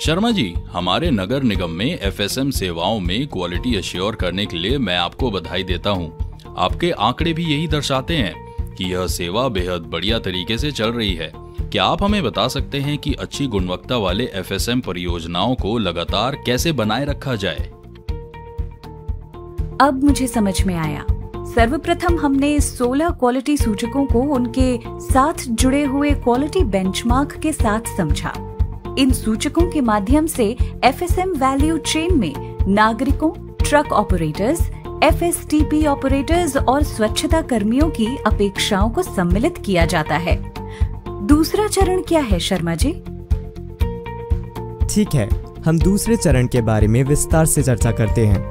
शर्मा जी, हमारे नगर निगम में एफएसएम सेवाओं में क्वालिटी अश्योर करने के लिए मैं आपको बधाई देता हूँ। आपके आंकड़े भी यही दर्शाते हैं कि यह सेवा बेहद बढ़िया तरीके से चल रही है। क्या आप हमें बता सकते हैं कि अच्छी गुणवत्ता वाले एफएसएम परियोजनाओं को लगातार कैसे बनाए रखा जाए? अब मुझे समझ में आया। सर्वप्रथम हमने 16 क्वालिटी सूचकों को उनके साथ जुड़े हुए क्वालिटी बेंचमार्क के साथ समझा। इन सूचकों के माध्यम से एफएसएम वैल्यू चेन में नागरिकों, ट्रक ऑपरेटर्स, एफएसटीपी ऑपरेटर्स और स्वच्छता कर्मियों की अपेक्षाओं को सम्मिलित किया जाता है। दूसरा चरण क्या है शर्मा जी? ठीक है, हम दूसरे चरण के बारे में विस्तार से चर्चा करते हैं।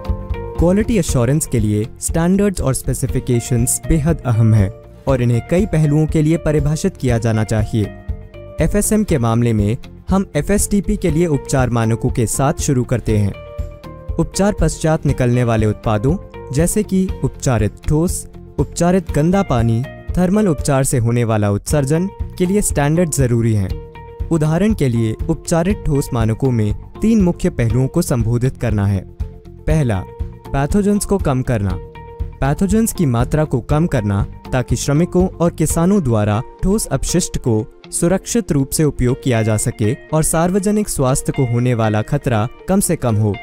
क्वालिटी एश्योरेंस के लिए स्टैंडर्ड्स और स्पेसिफिकेशंस बेहद अहम है और इन्हें कई पहलुओं के लिए परिभाषित किया जाना चाहिए। एफएसएम के मामले में हम एफएसटीपी के लिए उपचार मानकों के साथ शुरू करते हैं। उपचार पश्चात निकलने वाले उत्पादों जैसे कि उपचारित ठोस, उपचारित गंदा पानी, थर्मल उपचार से होने वाला उत्सर्जन के लिए स्टैंडर्ड जरूरी हैं। उदाहरण के लिए उपचारित ठोस मानकों में 3 मुख्य पहलुओं को संबोधित करना है। पहला, पैथोजेंस को कम करना। पैथोजेंस की मात्रा को कम करना ताकि श्रमिकों और किसानों द्वारा ठोस अपशिष्ट को सुरक्षित रूप से उपयोग किया जा सके और सार्वजनिक स्वास्थ्य को होने वाला खतरा कम से कम हो।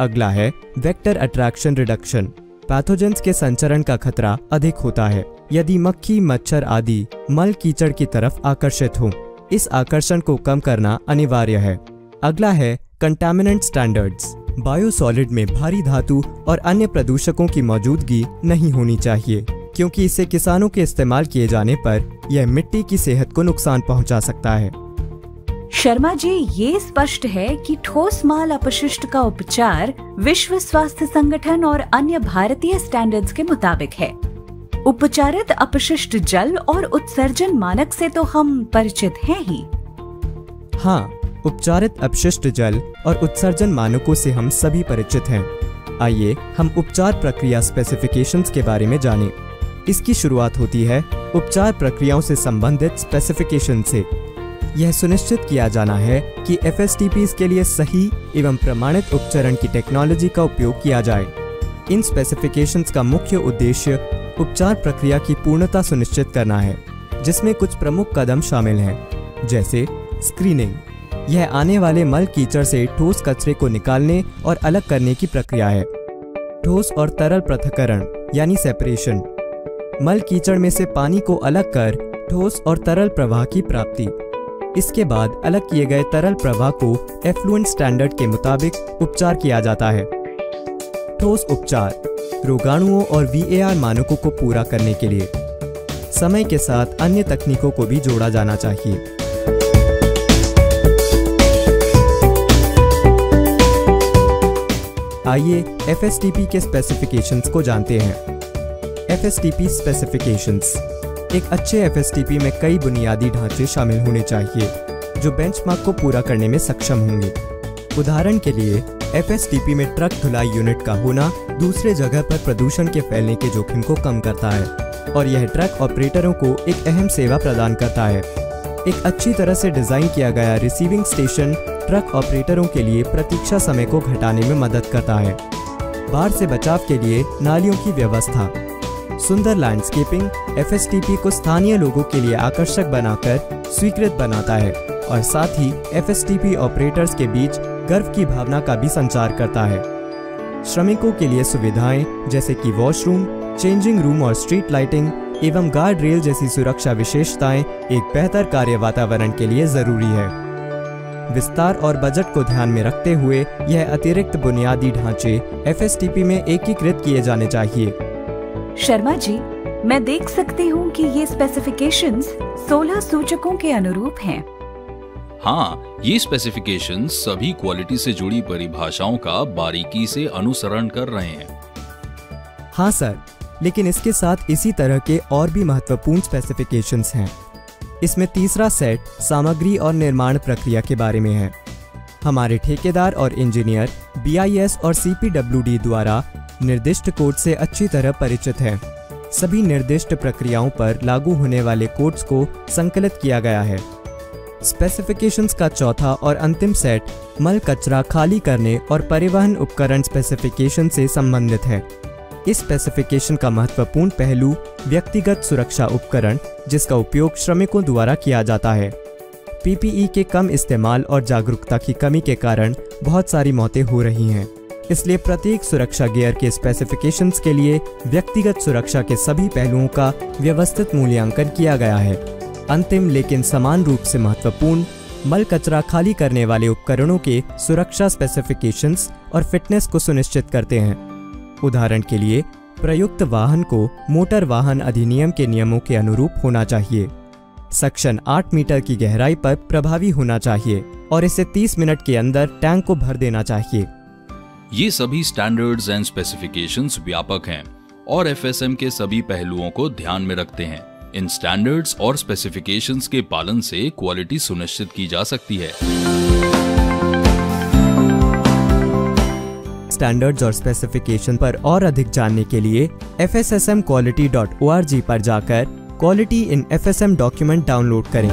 अगला है वेक्टर अट्रैक्शन रिडक्शन। पैथोजेंस के संचरण का खतरा अधिक होता है यदि मक्खी, मच्छर आदि मल कीचड़ की तरफ आकर्षित हो। इस आकर्षण को कम करना अनिवार्य है। अगला है कंटामिनेंट स्टैंडर्ड्स। बायोसॉलिड में भारी धातु और अन्य प्रदूषकों की मौजूदगी नहीं होनी चाहिए क्योंकि इसे किसानों के इस्तेमाल किए जाने पर यह मिट्टी की सेहत को नुकसान पहुंचा सकता है। शर्मा जी, ये स्पष्ट है कि ठोस माल अपशिष्ट का उपचार विश्व स्वास्थ्य संगठन और अन्य भारतीय स्टैंडर्ड्स के मुताबिक है। उपचारित अपशिष्ट जल और उत्सर्जन मानक से तो हम परिचित हैं ही। हाँ, उपचारित अपशिष्ट जल और उत्सर्जन मानकों से हम सभी परिचित हैं। आइए हम उपचार प्रक्रिया स्पेसिफिकेशंस के बारे में जानें। इसकी शुरुआत होती है उपचार प्रक्रियाओं से संबंधित स्पेसिफिकेशन से। यह सुनिश्चित किया जाना है कि एफएसटीपीज के लिए सही एवं प्रमाणित उपचरण की टेक्नोलॉजी का उपयोग किया जाए। इन स्पेसिफिकेशंस का मुख्य उद्देश्य उपचार प्रक्रिया की पूर्णता सुनिश्चित करना है, जिसमें कुछ प्रमुख कदम शामिल हैं, जैसे स्क्रीनिंग। यह आने वाले मल कीचड़ से ठोस कचरे को निकालने और अलग करने की प्रक्रिया है। ठोस और तरल पृथक्करण यानी सेपरेशन। मल कीचड़ में से पानी को अलग कर ठोस और तरल प्रवाह की प्राप्ति। इसके बाद अलग किए गए तरल प्रवाह को एफ्लुएंट स्टैंडर्ड के मुताबिक उपचार किया जाता है। ठोस उपचार रोगाणुओं और VAR मानकों को पूरा करने के लिए समय के साथ अन्य तकनीकों को भी जोड़ा जाना चाहिए। आइए एफएसटीपी के स्पेसिफिकेशंस को जानते हैं। एफएसटीपी स्पेसिफिकेशंस। एक अच्छे एफएसटीपी में कई बुनियादी ढांचे शामिल होने चाहिए जो बेंचमार्क को पूरा करने में सक्षम होंगे। उदाहरण के लिए एफएसटीपी में ट्रक धुलाई यूनिट का होना दूसरे जगह पर प्रदूषण के फैलने के जोखिम को कम करता है और यह ट्रक ऑपरेटरों को एक अहम सेवा प्रदान करता है। एक अच्छी तरह से डिजाइन किया गया रिसीविंग स्टेशन ट्रक ऑपरेटरों के लिए प्रतीक्षा समय को घटाने में मदद करता है। बाढ़ से बचाव के लिए नालियों की व्यवस्था। सुंदर लैंडस्केपिंग एफएसटीपी को स्थानीय लोगों के लिए आकर्षक बनाकर स्वीकृत बनाता है और साथ ही एफएसटीपी ऑपरेटर्स के बीच गर्व की भावना का भी संचार करता है। श्रमिकों के लिए सुविधाएं जैसे कि वॉशरूम, चेंजिंग रूम और स्ट्रीट लाइटिंग एवं गार्ड रेल जैसी सुरक्षा विशेषताएं एक बेहतर कार्य वातावरण के लिए जरूरी है। विस्तार और बजट को ध्यान में रखते हुए यह अतिरिक्त बुनियादी ढांचे एफएसटीपी में एकीकृत किए जाने चाहिए। शर्मा जी, मैं देख सकती हूँ कि ये स्पेसिफिकेशंस 16 सूचकों के अनुरूप हैं। हाँ, ये स्पेसिफिकेशंस सभी क्वालिटी से जुड़ी परिभाषाओं का बारीकी से अनुसरण कर रहे हैं। हाँ सर, लेकिन इसके साथ इसी तरह के और भी महत्वपूर्ण स्पेसिफिकेशंस हैं। इसमें तीसरा सेट सामग्री और निर्माण प्रक्रिया के बारे में है। हमारे ठेकेदार और इंजीनियर BIS और CPWD द्वारा निर्दिष्ट कोड से अच्छी तरह परिचित हैं। सभी निर्दिष्ट प्रक्रियाओं पर लागू होने वाले कोड्स को संकलित किया गया है। स्पेसिफिकेशंस का चौथा और अंतिम सेट मल कचरा खाली करने और परिवहन उपकरण स्पेसिफिकेशन से संबंधित है। इस स्पेसिफिकेशन का महत्वपूर्ण पहलू व्यक्तिगत सुरक्षा उपकरण जिसका उपयोग श्रमिकों द्वारा किया जाता है। पीपीई के कम इस्तेमाल और जागरूकता की कमी के कारण बहुत सारी मौतें हो रही हैं। इसलिए प्रत्येक सुरक्षा गियर के स्पेसिफिकेशंस के लिए व्यक्तिगत सुरक्षा के सभी पहलुओं का व्यवस्थित मूल्यांकन किया गया है। अंतिम लेकिन समान रूप से महत्वपूर्ण मल कचरा खाली करने वाले उपकरणों के सुरक्षा स्पेसिफिकेशंस और फिटनेस को सुनिश्चित करते हैं। उदाहरण के लिए प्रयुक्त वाहन को मोटर वाहन अधिनियम के नियमों के अनुरूप होना चाहिए, सक्शन 8 मीटर की गहराई पर प्रभावी होना चाहिए और इसे 30 मिनट के अंदर टैंक को भर देना चाहिए। ये सभी स्टैंडर्ड्स एंड स्पेसिफिकेशंस व्यापक हैं और एफएसएम के सभी पहलुओं को ध्यान में रखते हैं। इन स्टैंडर्ड्स और स्पेसिफिकेशंस के पालन से क्वालिटी सुनिश्चित की जा सकती है। स्टैंडर्ड्स और स्पेसिफिकेशन पर और अधिक जानने के लिए fssmquality.org पर जाकर quality in FSM document download करें।